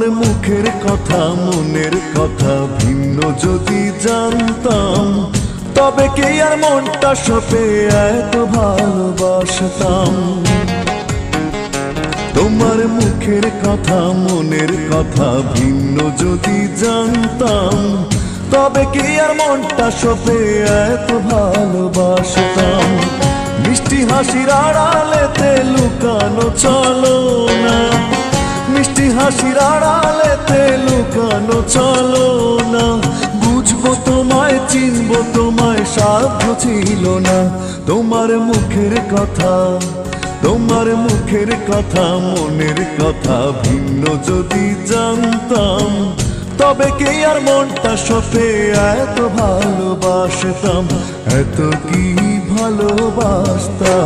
তোমার মুখের কথা মনের কথা ভিন্ন যদি জানতাম, তবে কে আর মনটা সপে এত ভালোবাসতাম। তোমার মুখের কথা মনের কথা ভিন্ন যদি জানতাম, তবে কে আর মনটা সপে এত ভালোবাসতাম। মিষ্টি হাসির আড়ালেতে লুকানো চলো না, মিষ্টি হাসির আড়ালেতে লুকানো চলো না। বুঝবো তোমায় চিনবো তোমায় সাধ্য ছিল না। তোমার মুখের কথা তোমার মুখের কথা মনের কথা ভিন্ন যদি জানতাম, তবে কে আর মনটা সপে এত ভালোবাসতাম, এত কি ভালোবাসতাম।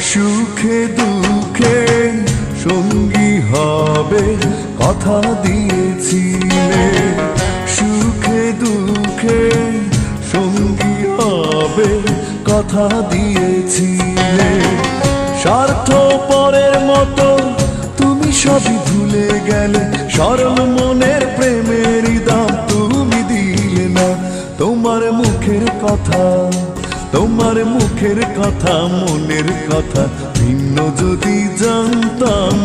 সুখে দুঃখে সঙ্গী হবে কথা দিয়েছিলে, সুখে দুঃখে সঙ্গী হবে কথা দিয়েছিলে। স্বার্থপরের মতো তুমি সবই ভুলে গেলে, সরল মনের প্রেমের দাম তুমি দিলে না। তোমার মুখের কথা তোমার মুখের কথা মনের কথা ভিন্ন যদি জানতাম,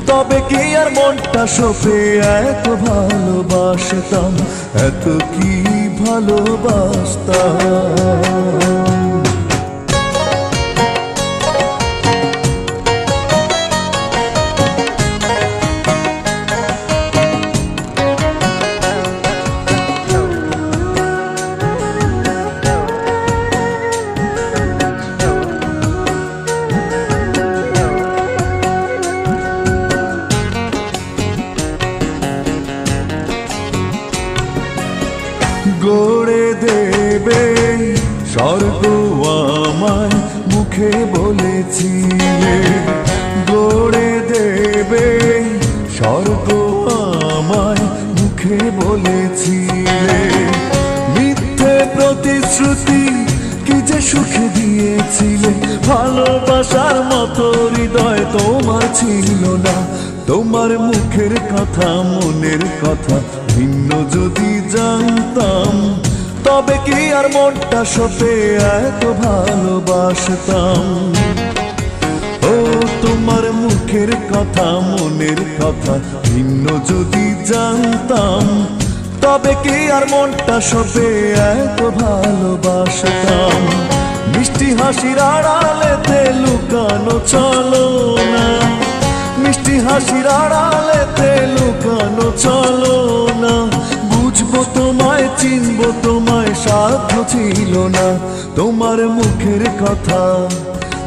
তবে কে আর মনটা সপে এত ভালোবাসতাম, এত কি ভালোবাসতাম। গড়ে দেবে স্বর্গ আমায় মুখে বলেছিলে, গড়ে দেবে স্বর্গ আমায় মুখে বলেছিলে। মিথ্যে প্রতিশ্রুতি কি যে সুখে দিয়েছিলে, ভালোবাসার মতো হৃদয় তোমার ছিল না। তোমার মুখের কথা মনের কথা ভিন্ন যদি জানতাম, তবে কি আর মনটা সপে এত ভালোবাসতাম। ও তোমার মুখের কথা মনের কথা ভিন্ন যদি জানতাম, তবে কি আর মনটা সপে এত ভালোবাসতাম। মিষ্টি হাসির আড়ালেতে লুকানো চলো না, মিষ্টি হাসির আড়ালেতে লুকানো চলো না। বুঝবো তোমায় চিনবো তোমায় সাধ্য ছিল না। তোমার মুখের কথা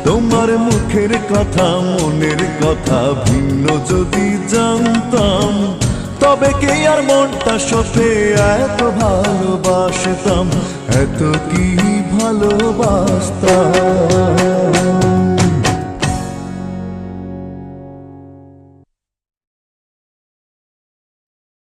তোমার মুখের কথা মনের কথা ভিন্ন যদি জানতাম, তবে কে আর মনটা সপে এত ভালোবাসতাম, এত কি ভালোবাসতাম।